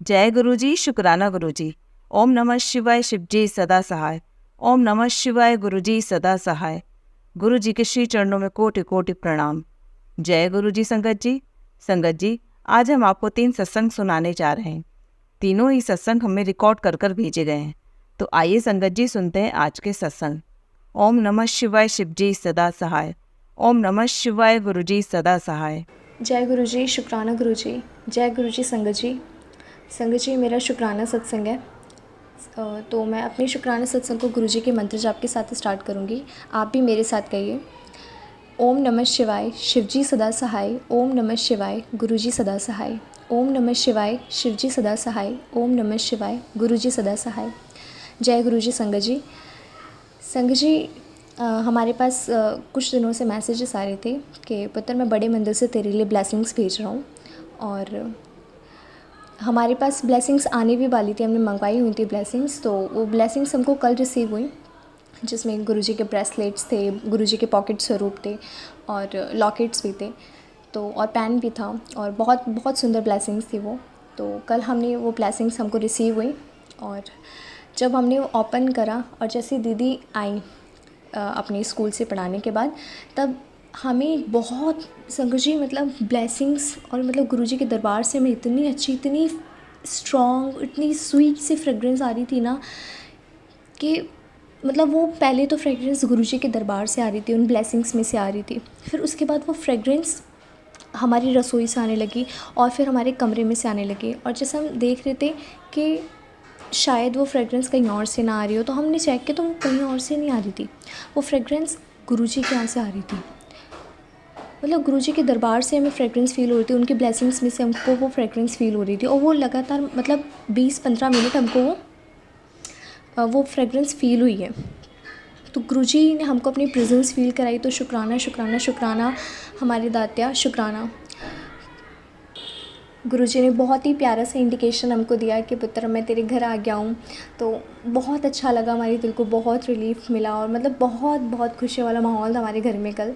जय गुरुजी, शुक्राना गुरुजी। ओम नमः शिवाय, शिवजी सदा सहाय। ओम नमः शिवाय, गुरुजी सदा सहाय। गुरु जी के श्री चरणों में कोटि कोटि प्रणाम। जय गुरुजी संगत जी। संगत जी, आज हम आपको 3 सत्संग सुनाने जा रहे हैं। तीनों ही सत्संग हमें रिकॉर्ड कर कर भेजे गए हैं। तो आइए संगत जी सुनते हैं आज के सत्संग। ओम नमः शिवाय, शिवजी सदा सहाय। ओम नमः शिवाय, गुरुजी सदा सहाय। जय गुरुजी, शुक्राना गुरुजी। जय गुरुजी संगत जी। संगत जी, मेरा शुक्राना सत्संग है। तो मैं अपने शुक्राना सत्संग को गुरुजी के मंत्र जाप के साथ स्टार्ट करूँगी। आप भी मेरे साथ कहिए। ओम नमः शिवाय, शिवजी सदा सहाय। ओम नमः शिवाय, गुरुजी सदा सहाय। ओम नमः शिवाय, शिवजी सदा सहाय। ओम नमः शिवाय, गुरुजी सदा सहाय। जय गुरुजी संगत जी। संगत जी, हमारे पास कुछ दिनों से मैसेजेस आ रहे थे कि पुत्र, मैं बड़े मंदिर से तेरे लिए ब्लेसिंग्स भेज रहा हूँ। और हमारे पास ब्लेसिंग्स आने भी वाली थी, हमने मंगवाई हुई थी ब्लेसिंग्स। तो वो ब्लेसिंग्स हमको कल रिसीव हुई, जिसमें गुरुजी के ब्रेसलेट्स थे, गुरुजी के पॉकेट स्वरूप थे और लॉकेट्स भी थे, तो और पेन भी था और बहुत बहुत सुंदर ब्लेसिंग्स थी वो। तो कल हमने वो ब्लेसिंग्स हमको रिसीव हुई और जब हमने वो ओपन करा और जैसे दीदी आई अपने स्कूल से पढ़ाने के बाद, तब हमें बहुत संगत जी मतलब ब्लेसिंग्स और मतलब गुरुजी के दरबार से हमें इतनी अच्छी, इतनी स्ट्रॉन्ग, इतनी स्वीट सी फ्रेगरेंस आ रही थी ना कि मतलब वो पहले तो फ्रेगरेंस गुरुजी के दरबार से आ रही थी, उन ब्लेसिंग्स में से आ रही थी। फिर उसके बाद वो फ्रेगरेंस हमारी रसोई से आने लगी और फिर हमारे कमरे में से आने लगी। और जैसे हम देख रहे थे कि शायद वो फ्रेगरेंस कहीं और से ना आ रही हो, तो हमने चेक किया तो वो कहीं और से नहीं आ रही थी, वो फ्रेगरेंस गुरुजी के यहाँ से आ रही थी। मतलब गुरुजी के दरबार से हमें फ्रेगरेंस फ़ील हो रही थी, उनकी ब्लेसिंग्स में से हमको वो फ्रेगरेंस फ़ील हो रही थी। और वो लगातार मतलब 20-15 मिनट हमको वो फ्रेगरेंस फ़ील हुई है। तो गुरुजी ने हमको अपनी प्रेजेंस फ़ील कराई। तो शुक्राना शुक्राना शुक्राना हमारे दात्या, शुक्राना। गुरुजी ने बहुत ही प्यारा सा इंडिकेशन हमको दिया कि पुत्र, मैं तेरे घर आ गया हूँ। तो बहुत अच्छा लगा, हमारे दिल को बहुत रिलीफ़ मिला और मतलब बहुत बहुत खुशी वाला माहौल था हमारे घर में कल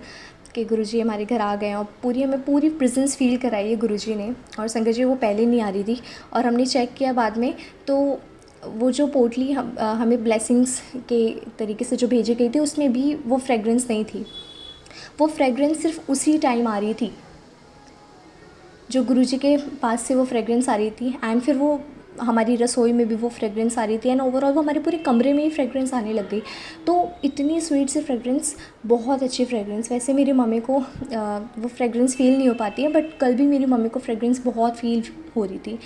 कि गुरुजी हमारे घर आ गए हैं। और हमें पूरी प्रेजेंस फ़ील कराई है गुरुजी ने। और संगत जी, वो पहले नहीं आ रही थी और हमने चेक किया बाद में, तो वो जो पोटली हमें ब्लेसिंग्स के तरीके से जो भेजी गई थी, उसमें भी वो फ्रेगरेंस नहीं थी। वो फ्रेगरेंस सिर्फ उसी टाइम आ रही थी जो गुरुजी के पास से वो फ्रेगरेंस आ रही थी। एंड फिर वो हमारी रसोई में भी वो फ्रेगरेंस आ रही थी एंड ओवरऑल वो हमारे पूरे कमरे में ही फ्रेगरेंस आने लग गई। तो इतनी स्वीट सी फ्रेगरेंस, बहुत अच्छी फ्रेगरेंस। वैसे मेरी मम्मी को वो फ्रेगरेंस फ़ील नहीं हो पाती है, बट कल भी मेरी मम्मी को फ्रेगरेंस बहुत फ़ील हो रही थी।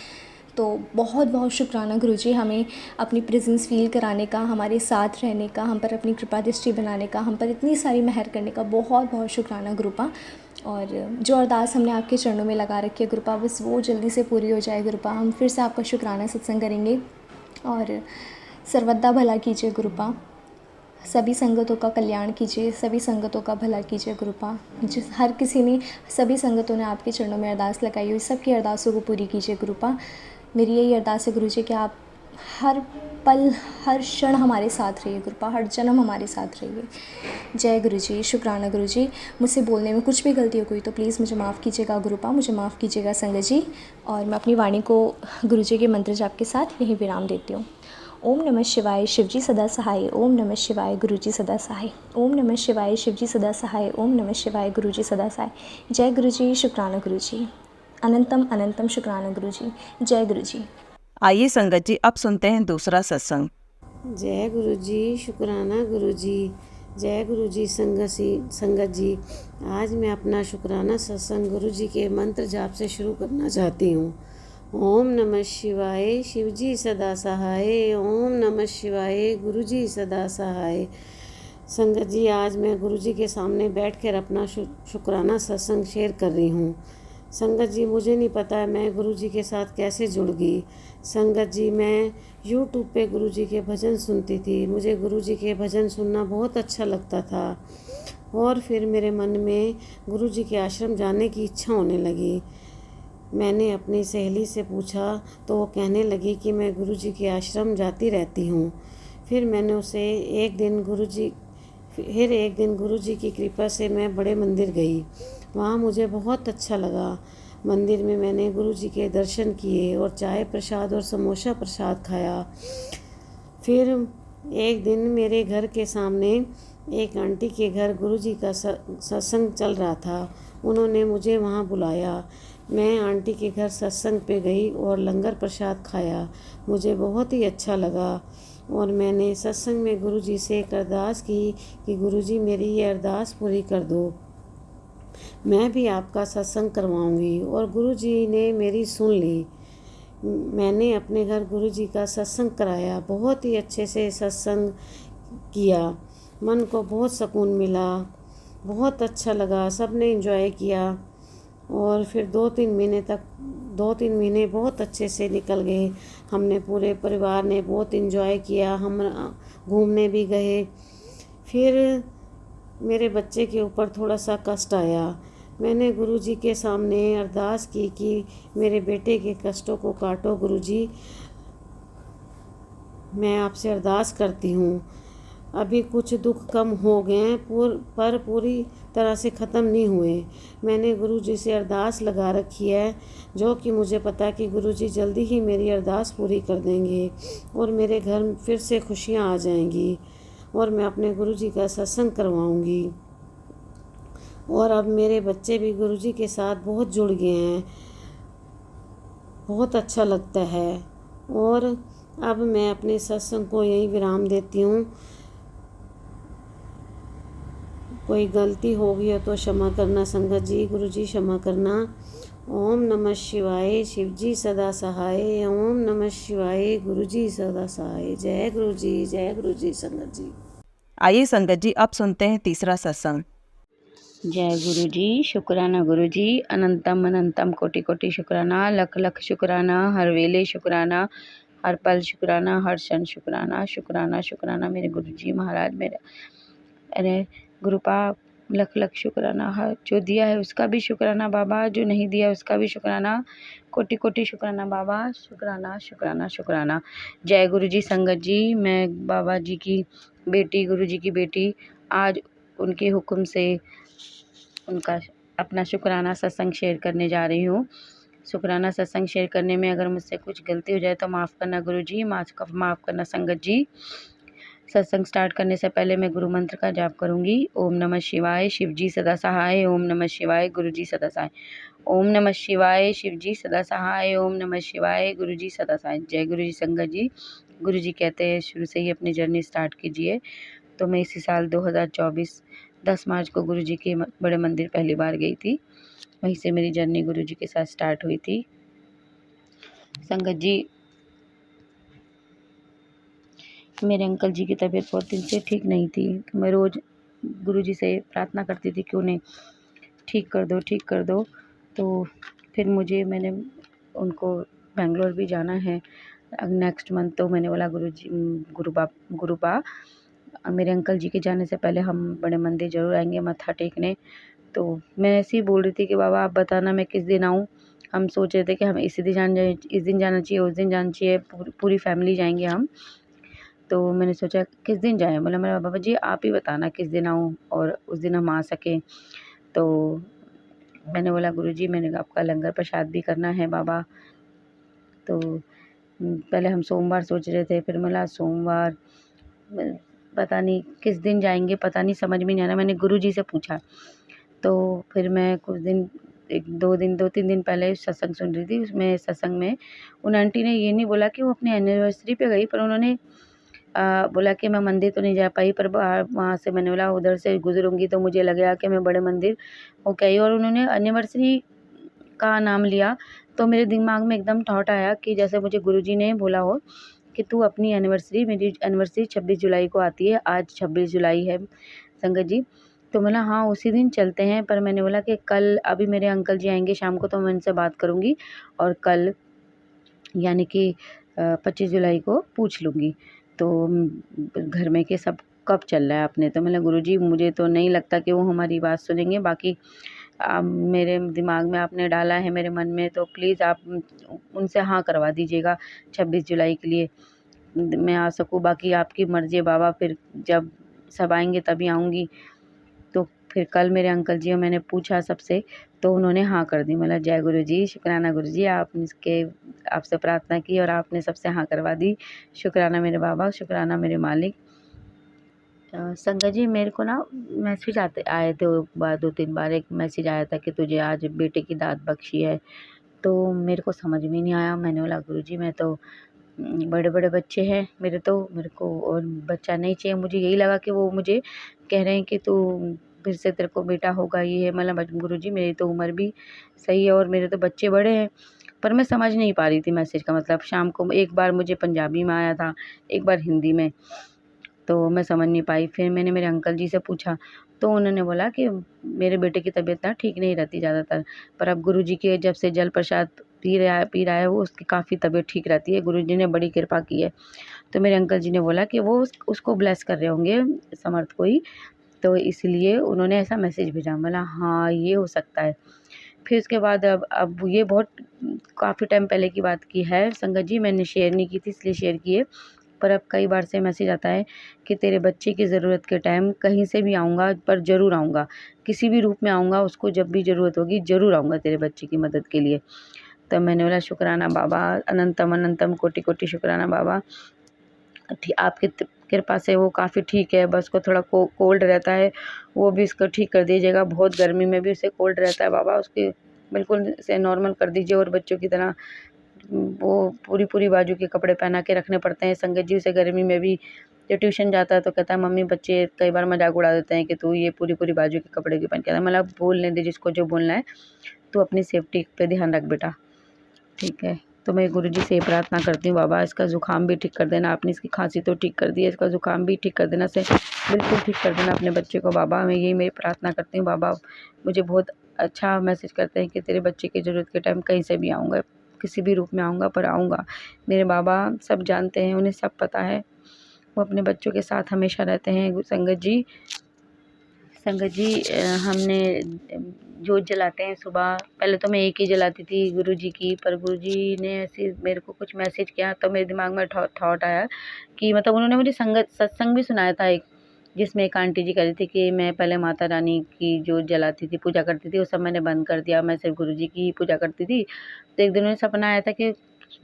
तो बहुत बहुत शुक्राना गुरुजी, हमें अपनी प्रेजेंस फ़ील कराने का, हमारे साथ रहने का, हम पर अपनी कृपा दृष्टि बनाने का, हम पर इतनी सारी मेहर करने का बहुत बहुत शुक्राना गुरुपा। और जो अरदास हमने आपके चरणों में लगा रखी है गुरुपा, बस वो जल्दी से पूरी हो जाए गुरुपा। हम फिर से आपका शुक्राना सत्संग करेंगे और सर्वदा भला कीजिए गुरुपा। सभी संगतों का कल्याण कीजिए, सभी संगतों का भला कीजिए गुरुपा। जिस हर किसी ने, सभी संगतों ने आपके चरणों में अरदास लगाई हुई, सबकी अरदासों को पूरी कीजिए गुरुपा। मेरी यही अरदास है गुरुजी कि आप हर पल, हर क्षण हमारे साथ रहिए गुरुपा, हर जन्म हमारे साथ रहिए। जय गुरुजी, शुक्राना गुरुजी। मुझसे बोलने में कुछ भी गलती हो गई तो प्लीज़ मुझे माफ़ कीजिएगा गुरुपा, मुझे माफ़ कीजिएगा संगत जी। और मैं अपनी वाणी को गुरुजी के मंत्र जाप के साथ यहीं विराम देती हूँ। ओम नमः शिवाय, शिवजी सदा सहाय। ओम नमः शिवाय, गुरुजी सदा सहाय। ओम नमः शिवाय, शिवजी सदा सहाय। ओम नमः शिवाय, गुरुजी सदा सहाय। जय गुरुजी, शुक्राना गुरुजी। अनंतम अनंतम शुक्राना गुरुजी। जय गुरुजी। आइए संगत जी, अब सुनते हैं दूसरा सत्संग। जय गुरुजी, शुक्राना गुरुजी। जय गुरुजी संगत जी। आज मैं अपना शुक्राना सत्संग गुरुजी के मंत्र जाप से शुरू करना चाहती हूँ। ओम नमः शिवाय, शिवजी सदा सहाय। ओम नमः शिवाय, गुरुजी सदा सहाय। संगत जी, आज मैं गुरुजी के सामने बैठकर अपना शुक्राना सत्संग शेयर कर रही हूँ। संगत जी, मुझे नहीं पता मैं गुरुजी के साथ कैसे जुड़ गई। संगत जी, मैं यूट्यूब पे गुरुजी के भजन सुनती थी। मुझे गुरुजी के भजन सुनना बहुत अच्छा लगता था और फिर मेरे मन में गुरुजी के आश्रम जाने की इच्छा होने लगी। मैंने अपनी सहेली से पूछा तो वो कहने लगी कि मैं गुरुजी के आश्रम जाती रहती हूँ। फिर मैंने उसे एक दिन गुरुजी की कृपा से मैं बड़े मंदिर गई। वहाँ मुझे बहुत अच्छा लगा। मंदिर में मैंने गुरु जी के दर्शन किए और चाय प्रसाद और समोसा प्रसाद खाया। फिर एक दिन मेरे घर के सामने एक आंटी के घर गुरु जी का सत्संग चल रहा था। उन्होंने मुझे वहाँ बुलाया। मैं आंटी के घर सत्संग पे गई और लंगर प्रसाद खाया। मुझे बहुत ही अच्छा लगा और मैंने सत्संग में गुरु जी से एक अरदास की कि गुरु जी मेरी ये अरदास पूरी कर दो, मैं भी आपका सत्संग करवाऊंगी। और गुरु जी ने मेरी सुन ली। मैंने अपने घर गुरु जी का सत्संग कराया। बहुत ही अच्छे से सत्संग किया। मन को बहुत सुकून मिला, बहुत अच्छा लगा, सब ने एंजॉय किया। और फिर 2-3 महीने बहुत अच्छे से निकल गए। हमने पूरे परिवार ने बहुत एंजॉय किया। हम घूमने भी गए। फिर मेरे बच्चे के ऊपर थोड़ा सा कष्ट आया। मैंने गुरु जी के सामने अरदास की कि मेरे बेटे के कष्टों को काटो गुरु जी, मैं आपसे अरदास करती हूँ। अभी कुछ दुख कम हो गए हैं पर पूरी तरह से ख़त्म नहीं हुए। मैंने गुरु जी से अरदास लगा रखी है, जो कि मुझे पता है कि गुरु जी जल्दी ही मेरी अरदास पूरी कर देंगे और मेरे घर फिर से खुशियाँ आ जाएंगी और मैं अपने गुरु जी का सत्संग करवाऊँगी। और अब मेरे बच्चे भी गुरु जी के साथ बहुत जुड़ गए हैं, बहुत अच्छा लगता है। और अब मैं अपने सत्संग को यहीं विराम देती हूँ। कोई गलती हो गई हो तो क्षमा करना संगत जी, गुरु जी क्षमा करना। ओम नमः शिवाय, शिव जी सदा सहाय। ओम नमः शिवाय, गुरु जी सदा सहाय। जय गुरु जी, जय गुरु जी संगत जी। आइए संगत जी, अब सुनते हैं तीसरा सत्संग। जय गुरु जी, शुक्राना गुरु जी, अनंतम अनंतम कोटि कोटि शुक्राना, लख लख शुक्राना, हर वेले शुक्राना, हर पल शुक्राना, हर क्षण शुक्राना, शुक्राना शुक्राना मेरे गुरु जी महाराज, मेरे अरे गुरुपा लख लख शुक्राना। हर जो दिया है उसका भी शुक्राना बाबा, जो नहीं दिया उसका भी शुक्राना, कोटि कोटि शुक्राना बाबा, शुक्राना शुक्राना शुक्राना। जय गुरु जी संगत जी, मैं बाबा जी की बेटी, गुरु जी की बेटी, आज उनके हुक्म से उनका अपना शुक्राना सत्संग शेयर करने जा रही हूँ। शुक्राना सत्संग शेयर करने में अगर मुझसे कुछ गलती हो जाए तो माफ़ करना गुरु जी, माफ़ करना संगत जी। सत्संग स्टार्ट करने से पहले मैं गुरु मंत्र का जाप करूंगी। ओम नमः शिवाय, शिव जी सदा सहाय। ओम नमः शिवाय, गुरु जी सदा सहाय। ओम नमः शिवाय, शिव जी सदा सहाय। ओम नमः शिवाय, गुरु जी सदा सहाय। जय गुरु जी संगत जी। गुरु जी कहते हैं शुरू से ही अपनी जर्नी स्टार्ट कीजिए। तो मैं इसी साल 2024 10 मार्च को गुरु जी के बड़े मंदिर पहली बार गई थी। वहीं से मेरी जर्नी गुरु जी के साथ स्टार्ट हुई थी। संगत जी, मेरे अंकल जी की तबीयत बहुत दिन से ठीक नहीं थी, तो मैं रोज़ गुरु जी से प्रार्थना करती थी कि उन्हें ठीक कर दो, ठीक कर दो। तो फिर मैंने उनको बेंगलोर भी जाना है नेक्स्ट मंथ। तो मैंने बोला गुरुबा मेरे अंकल जी के जाने से पहले हम बड़े मंदिर ज़रूर आएंगे मत्था टेकने। तो मैं ऐसे ही बोल रही थी कि बाबा आप बताना मैं किस दिन आऊँ। हम सोच रहे थे कि हम इस दिन जाना चाहिए, उस दिन जाना चाहिए, पूरी फैमिली जाएंगे हम। तो मैंने सोचा किस दिन जाएँ, बोला मेरा बाबा जी आप ही बताना किस दिन आऊँ और उस दिन हम आ सकें। तो मैंने बोला गुरुजी मैंने आपका लंगर प्रसाद भी करना है बाबा। तो पहले हम सोमवार सोच रहे थे, फिर बोला सोमवार पता नहीं किस दिन जाएंगे, पता नहीं समझ में नहीं आ रहा। मैंने गुरुजी से पूछा तो फिर मैं कुछ दिन 2-3 दिन पहले सत्संग सुन रही थी। उसमें सत्संग में उन आंटी ने ये नहीं बोला कि वो अपनी एनिवर्सरी पे गई, पर उन्होंने बोला कि मैं मंदिर तो नहीं जा पाई, पर वहाँ से मैंने बोला उधर से गुजरूंगी तो मुझे लगेगा कि मैं बड़े मंदिर हो गई। और उन्होंने एनिवर्सरी का नाम लिया तो मेरे दिमाग में एकदम थॉट आया कि जैसे मुझे गुरुजी ने बोला हो कि तू अपनी एनिवर्सरी, मेरी एनिवर्सरी 26 जुलाई को आती है, आज 26 जुलाई है संगत जी। तो बोला हाँ उसी दिन चलते हैं। पर मैंने बोला कि कल अभी मेरे अंकल जी आएंगे शाम को तो मैं उनसे बात करूँगी और कल यानी कि 25 जुलाई को पूछ लूँगी तो घर में कि सब कब चल रहा है अपने। तो मैंने गुरुजी मुझे तो नहीं लगता कि वो हमारी बात सुनेंगे, बाकी मेरे दिमाग में आपने डाला है मेरे मन में, तो प्लीज़ आप उनसे हाँ करवा दीजिएगा 26 जुलाई के लिए मैं आ सकूँ। बाकी आपकी मर्ज़ी है बाबा, फिर जब सब आएंगे तभी आऊँगी। तो फिर कल मेरे अंकल जी और मैंने पूछा सबसे, तो उन्होंने हाँ कर दी। मतलब जय गुरु जी, शुक्राना गुरु जी, आपसे प्रार्थना की और आपने सबसे हाँ करवा दी। शुक्राना मेरे बाबा, शुक्राना मेरे मालिक। संगत जी, मेरे को ना मैसेज आए थे बार 2-3 बार। एक मैसेज आया था कि तुझे आज बेटे की दात बख्शी है। तो मेरे को समझ में नहीं आया। मैंने बोला गुरुजी, मैं तो बड़े-बड़े बच्चे हैं मेरे को और बच्चा नहीं चाहिए। मुझे यही लगा कि वो मुझे कह रहे हैं कि तू फिर से तेरे को बेटा होगा, ये है। मतलब गुरुजी, मेरी तो उम्र भी सही है और मेरे तो बच्चे बड़े हैं। पर मैं समझ नहीं पा रही थी मैसेज का मतलब। शाम को एक बार मुझे पंजाबी में आया था, एक बार हिंदी में, तो मैं समझ नहीं पाई। फिर मैंने मेरे अंकल जी से पूछा, तो उन्होंने बोला कि मेरे बेटे की तबीयत ना ठीक नहीं रहती ज़्यादातर, पर अब गुरुजी के जब से जल प्रसाद पी रहा है वो, उसकी काफ़ी तबीयत ठीक रहती है। गुरुजी ने बड़ी कृपा की है। तो मेरे अंकल जी ने बोला कि वो उसको ब्लेस कर रहे होंगे समर्थ को ही, तो इसलिए उन्होंने ऐसा मैसेज भेजा। बोला हाँ, ये हो सकता है। फिर उसके बाद अब ये बहुत काफ़ी टाइम पहले की बात की है संगत जी, मैंने शेयर नहीं की थी इसलिए शेयर की है। पर अब कई बार से मैसेज आता है कि तेरे बच्चे की ज़रूरत के टाइम कहीं से भी आऊँगा, पर ज़रूर आऊँगा, किसी भी रूप में आऊँगा, उसको जब भी ज़रूरत होगी ज़रूर आऊँगा तेरे बच्चे की मदद के लिए। तब मैंने बोला शुक्राना बाबा, अनंतम अनंतम कोटि कोटि शुक्राना बाबा। आपकी कृपा से वो काफ़ी ठीक है। बस को थोड़ा कोल्ड रहता है, वो भी इसको ठीक कर दीजिएगा। बहुत गर्मी में भी उसे कोल्ड रहता है बाबा, उसके बिल्कुल से नॉर्मल कर दीजिए। और बच्चों की तरह वो पूरी बाजू के कपड़े पहना के रखने पड़ते हैं संगत जी उसे गर्मी में भी। जब ट्यूशन जाता है तो कहता है मम्मी, बच्चे कई बार मजाक उड़ा देते हैं कि तू ये पूरी बाजू के कपड़े क्यों पहन के आता है। मतलब बोलने दे जिसको जो बोलना है, तू अपनी सेफ्टी पे ध्यान रख बेटा, ठीक है। तो मैं गुरुजी से प्रार्थना करती हूँ बाबा, इसका ज़ुकाम भी ठीक कर देना। आपने इसकी खांसी तो ठीक कर दी है, इसका ज़ुकाम भी ठीक कर देना, से बिल्कुल ठीक कर देना अपने बच्चे को बाबा। मैं यही मेरी प्रार्थना करती हूँ बाबा। मुझे बहुत अच्छा मैसेज करते हैं कि तेरे बच्चे की ज़रूरत के टाइम कहीं से भी आऊँगा, किसी भी रूप में आऊँगा, पर आऊँगा। मेरे बाबा सब जानते हैं, उन्हें सब पता है। वो अपने बच्चों के साथ हमेशा रहते हैं संगत जी। संगत जी, हमने जोत जलाते हैं सुबह। पहले तो मैं एक ही जलाती थी गुरुजी की, पर गुरुजी ने ऐसे मेरे को कुछ मैसेज किया, तो मेरे दिमाग में थॉट आया कि मतलब उन्होंने मुझे सत्संग भी सुनाया था एक, जिसमें एक आंटी जी कह रही थी कि मैं पहले माता रानी की जोत जलाती थी, पूजा करती थी, वो सब मैंने बंद कर दिया, मैं सिर्फ गुरुजी की पूजा करती थी। तो एक दिन उन्हें सपना आया था कि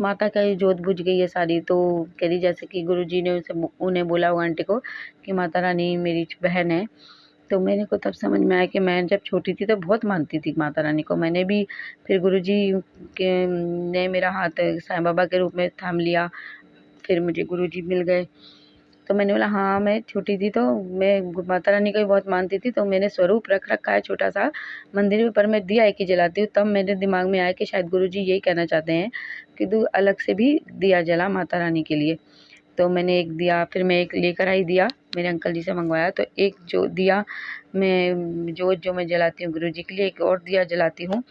माता का जोत बुझ गई है सारी। तो कह रही जैसे कि गुरुजी ने उन्हें बोला, वो आंटी को, कि माता रानी मेरी बहन है। तो मेरे को तब समझ में आया कि मैं जब छोटी थी तो बहुत मानती थी माता रानी को। मैंने भी फिर गुरुजी के ने मेरा हाथ साईं बाबा के रूप में थाम लिया, फिर मुझे गुरुजी मिल गए। तो मैंने बोला हाँ, मैं छोटी थी तो मैं माता रानी को भी बहुत मानती थी, तो मैंने स्वरूप रख रखा है छोटा सा मंदिर में, पर मैं दिया एक ही जलाती हूँ। तब मेरे दिमाग में आया कि शायद गुरुजी यही कहना चाहते हैं कि तू अलग से भी दिया जला माता रानी के लिए। तो मैंने एक दिया, फिर मैं एक लेकर आई दिया, मेरे अंकल जी से मंगवाया। तो एक जो दिया मैं जो मैं जलाती हूँ गुरुजी के लिए, एक और दिया जलाती हूँ,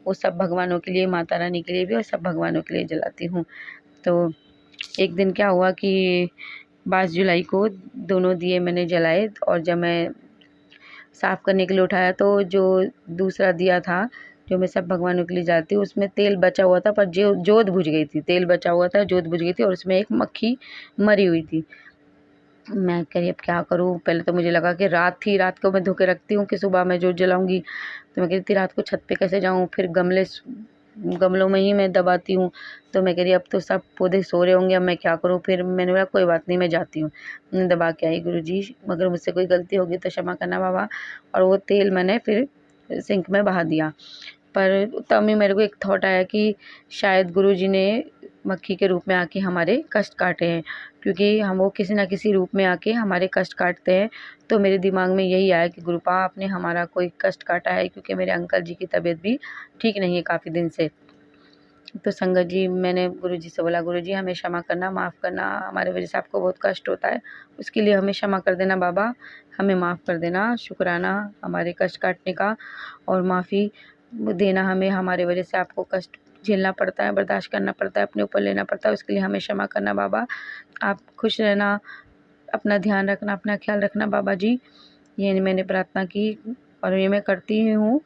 वो सब भगवानों के लिए, माता रानी के लिए भी और सब भगवानों के लिए जलाती हूँ। तो एक दिन क्या हुआ कि 22 जुलाई को दोनों दिए मैंने जलाए, और जब मैं साफ़ करने के लिए उठाया तो जो दूसरा दिया था जो मैं सब भगवानों के लिए जलाती हूँ, उसमें तेल बचा हुआ था, पर जो जोत बुझ गई थी। तेल बचा हुआ था, जोत बुझ गई थी, और उसमें एक मक्खी मरी हुई थी। मैं कह रही अब क्या करूँ। पहले तो मुझे लगा कि रात थी, रात को मैं धो के रखती हूँ कि सुबह मैं जोत जलाऊंगी। तो मैं कह रही थी रात को छत पे कैसे जाऊँ, फिर गमलों में ही मैं दबाती हूँ। तो मैं कह रही अब तो सब पौधे सो रहे होंगे, अब मैं क्या करूँ। फिर मैंने बोला कोई बात नहीं, मैं जाती हूँ। मैं दबा के आई, गुरुजी मगर मुझसे कोई गलती होगी तो क्षमा करना बाबा। और वो तेल मैंने फिर सिंक में बहा दिया। पर तब ही मेरे को एक थॉट आया कि शायद गुरुजी ने मक्खी के रूप में आके हमारे कष्ट काटे हैं, क्योंकि हम वो किसी न किसी रूप में आके हमारे कष्ट काटते हैं। तो मेरे दिमाग में यही आया कि गुरुपा आपने हमारा कोई कष्ट काटा है, क्योंकि मेरे अंकल जी की तबीयत भी ठीक नहीं है काफ़ी दिन से। तो संगत जी, मैंने गुरुजी से बोला गुरुजी हमें क्षमा करना, माफ़ करना, हमारे वजह से आपको बहुत कष्ट होता है, उसके लिए हमें क्षमा कर देना बाबा, हमें माफ़ कर देना। शुक्राना हमारे कष्ट काटने का, और माफ़ी देना हमें, हमारे वजह से आपको कष्ट झेलना पड़ता है, बर्दाश्त करना पड़ता है, अपने ऊपर लेना पड़ता है, उसके लिए हमें क्षमा करना बाबा। आप खुश रहना, अपना ध्यान रखना, अपना ख्याल रखना बाबा जी। ये मैंने प्रार्थना की और ये मैं करती ही हूँ।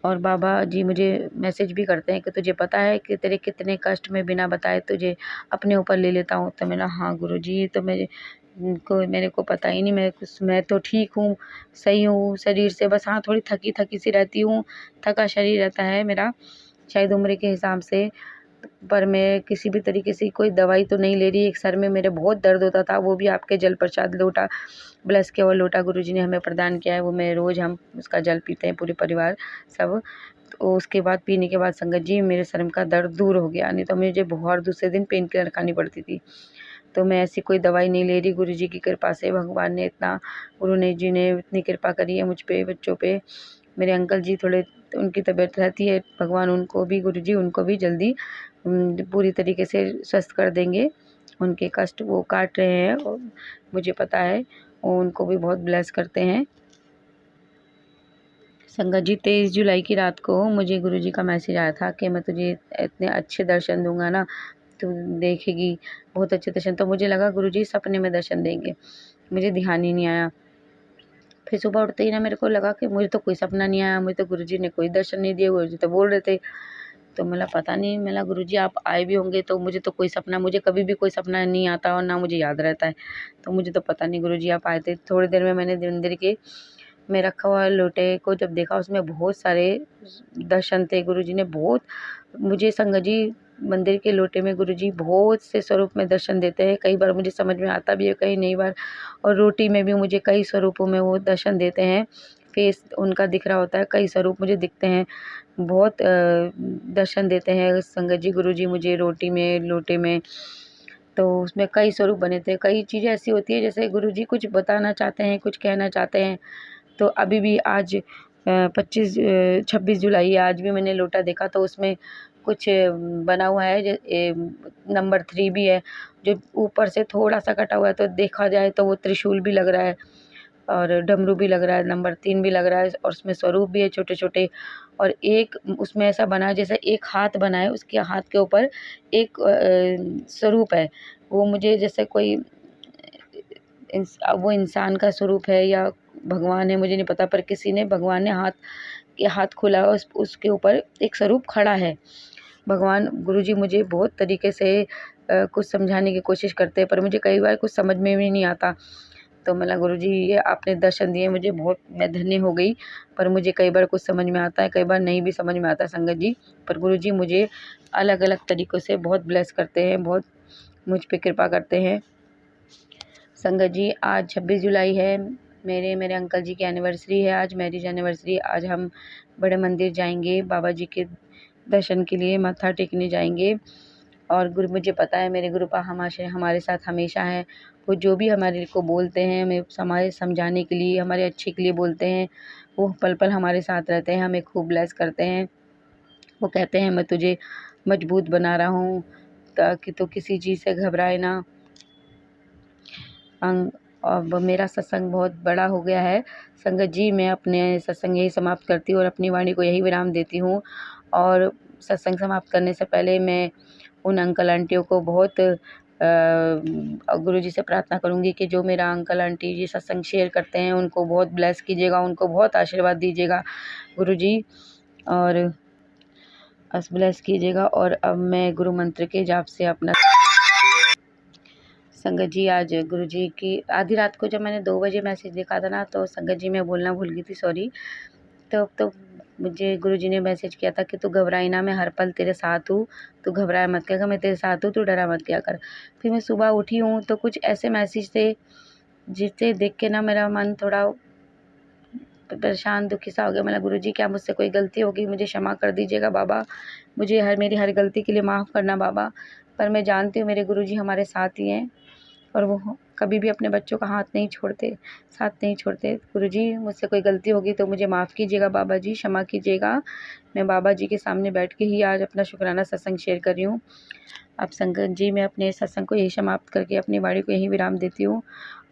और बाबा जी मुझे मैसेज भी करते हैं कि तुझे पता है कि तेरे कितने कष्ट मैं बिना बताए तुझे अपने ऊपर ले लेता हूँ। तो मैंने हाँ गुरुजी, तो मैं मेरे को पता ही नहीं, मैं तो ठीक हूँ, सही हूँ शरीर से, बस हाँ थोड़ी थकी थकी सी रहती हूँ, थका शरीर रहता है मेरा शायद उम्र के हिसाब से। पर मैं किसी भी तरीके से कोई दवाई तो नहीं ले रही। एक सर में मेरे बहुत दर्द होता था, वो भी आपके जल प्रसाद लोटा ब्लेस के और लोटा गुरुजी ने हमें प्रदान किया है, वो मैं रोज़ हम उसका जल पीते हैं पूरे परिवार सब। तो उसके बाद पीने के बाद संगत जी मेरे सर में का दर्द दूर हो गया, नहीं तो मुझे बहुत दूसरे दिन पेन किलर खानी पड़ती थी। तो मैं ऐसी कोई दवाई नहीं ले रही, गुरुजी की कृपा से भगवान ने इतना, गुरु ने जी ने इतनी कृपा करी है मुझ पे, बच्चों पे। मेरे अंकल जी थोड़े उनकी तबीयत रहती है, भगवान उनको भी, गुरुजी उनको भी जल्दी पूरी तरीके से स्वस्थ कर देंगे। उनके कष्ट वो काट रहे हैं और मुझे पता है, वो उनको भी बहुत ब्लेस करते हैं। संगत जी 23 जुलाई की रात को मुझे गुरुजी का मैसेज आया था कि मैं तुझे इतने अच्छे दर्शन दूंगा ना, तू देखेगी बहुत अच्छे दर्शन। तो मुझे लगा गुरुजी सपने में दर्शन देंगे, मुझे ध्यान ही नहीं आया। फिर सुबह उठते ही ना मेरे को लगा कि मुझे तो कोई सपना नहीं आया, मुझे तो गुरुजी ने कोई दर्शन नहीं दिए, गुरुजी तो बोल रहे थे। तो मला पता नहीं, मला गुरुजी आप आए भी होंगे तो मुझे तो कोई सपना, मुझे कभी भी कोई सपना नहीं आता और ना मुझे याद रहता है, तो मुझे तो पता नहीं गुरुजी आप आए थे। थोड़ी देर में मैंने मंदिर के में रखा हुआ लोटे को जब देखा, उसमें बहुत सारे दर्शन थे। गुरुजी ने बहुत मुझे, संगत जी मंदिर के लोटे में गुरुजी बहुत से स्वरूप में दर्शन देते हैं, कई बार मुझे समझ में आता भी है, कई नहीं बार। और रोटी में भी मुझे कई स्वरूपों में वो दर्शन देते हैं, फेस उनका दिख रहा होता है, कई स्वरूप मुझे दिखते हैं, बहुत दर्शन देते हैं संगत जी गुरुजी मुझे रोटी में, लोटे में। तो उसमें कई स्वरूप बने थे, कई चीज़ें ऐसी होती है जैसे गुरुजी कुछ बताना चाहते हैं, कुछ कहना चाहते हैं। तो अभी भी आज 26 जुलाई है, आज भी मैंने लोटा देखा तो उसमें कुछ बना हुआ है, नंबर 3 भी है, जो ऊपर से थोड़ा सा कटा हुआ है, तो देखा जाए तो वो त्रिशूल भी लग रहा है और डमरू भी लग रहा है, नंबर 3 भी लग रहा है, और उसमें स्वरूप भी है छोटे छोटे। और एक उसमें ऐसा बना है जैसे एक हाथ बना है, उसके हाथ के ऊपर एक स्वरूप है, वो मुझे जैसे कोई वो इंसान का स्वरूप है या भगवान है, मुझे नहीं पता, पर किसी ने, भगवान ने हाथ खोला है, उसके ऊपर एक स्वरूप खड़ा है। भगवान गुरुजी मुझे बहुत तरीके से कुछ समझाने की कोशिश करते हैं, पर मुझे कई बार कुछ समझ में भी नहीं आता। तो मला गुरुजी ये आपने दर्शन दिए मुझे, बहुत मैं धन्य हो गई। पर मुझे कई बार कुछ समझ में आता है, कई बार नहीं भी समझ में आता संगत जी, पर गुरुजी मुझे अलग अलग तरीक़ों से बहुत ब्लेस करते हैं, बहुत मुझ पे कृपा करते हैं। संगत जी आज 26 जुलाई है, मेरे अंकल जी की एनिवर्सरी है, आज मैरिज एनिवर्सरी। आज हम बड़े मंदिर जाएंगे, बाबा जी के दर्शन के लिए माथा टेकने जाएंगे। और गुरु, मुझे पता है मेरे गुरुपा हमारे साथ हमेशा हैं, वो जो भी हमारे को बोलते हैं, हमें हमारे समझाने के लिए, हमारे अच्छे के लिए बोलते हैं, वो पल पल हमारे साथ रहते हैं, हमें खूब ब्लेस करते हैं। वो कहते हैं मैं तुझे मजबूत बना रहा हूँ ताकि तो किसी चीज़ से घबराए ना। अब मेरा सत्संग बहुत बड़ा हो गया है संगत जी, मैं अपने सत्संग यही समाप्त करती हूँ और अपनी वाणी को यही विराम देती हूँ। और सत्संग समाप्त करने से पहले मैं उन अंकल आंटियों को बहुत गुरुजी से प्रार्थना करूँगी कि जो मेरा अंकल आंटी जी सत्संग शेयर करते हैं उनको बहुत ब्लेस कीजिएगा, उनको बहुत आशीर्वाद दीजिएगा गुरुजी, और ब्लेस कीजिएगा। और अब मैं गुरु मंत्र के जाप से अपना संगत जी, आज गुरुजी की आधी रात को जब मैंने 2 बजे मैसेज देखा था ना, तो संगत जी मैं बोलना भूल गई थी, सॉरी। तो मुझे गुरुजी ने मैसेज किया था कि तू घबराई ना, मैं हर पल तेरे साथ हूँ, तू घबराया मत किया कर, मैं तेरे साथ हूँ, तू डरा मत किया कर। फिर मैं सुबह उठी हूँ तो कुछ ऐसे मैसेज थे जिसे देख के ना मेरा मन थोड़ा परेशान दुखी सा हो गया। मैंने गुरुजी क्या मुझसे कोई गलती होगी, मुझे क्षमा कर दीजिएगा बाबा, मुझे मेरी हर गलती के लिए माफ़ करना बाबा। पर मैं जानती हूँ मेरे गुरुजी हमारे साथ ही हैं और वो कभी भी अपने बच्चों का हाथ नहीं छोड़ते, साथ नहीं छोड़ते। गुरुजी मुझसे कोई गलती होगी तो मुझे माफ़ कीजिएगा बाबा जी, क्षमा कीजिएगा। मैं बाबा जी के सामने बैठ के ही आज अपना शुक्राना सत्संग शेयर कर रही हूँ। अब संगत जी मैं अपने सत्संग को यही समाप्त करके अपनी वाणी को यही विराम देती हूँ।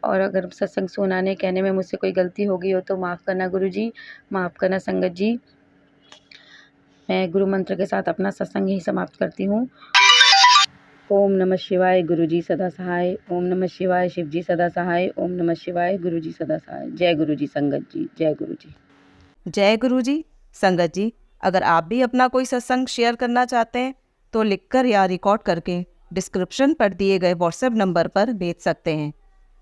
और अगर सत्संग सुनाने कहने में मुझसे कोई गलती हो गई हो तो माफ़ करना गुरुजी, माफ़ करना संगत जी। मैं गुरु मंत्र के साथ अपना सत्संग यही समाप्त करती हूँ। ओम नमः शिवाय, गुरुजी सदा सहाय। ओम नमः शिवाय, शिवजी सदा सहाय। ओम नमः शिवाय, गुरुजी सदा सहाय। जय गुरुजी संगत जी, जय गुरुजी। जय गुरुजी। संगत जी, अगर आप भी अपना कोई सत्संग शेयर करना चाहते हैं तो लिखकर या रिकॉर्ड करके डिस्क्रिप्शन पर दिए गए व्हाट्सएप नंबर पर भेज सकते हैं।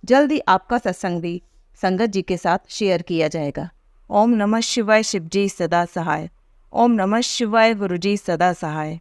जल्दी आपका सत्संग भी संगत जी के साथ शेयर किया जाएगा। ओम नमः शिवाय, शिव जी सदा सहाय। ओम नमः शिवाय, गुरु जी सदा सहाय।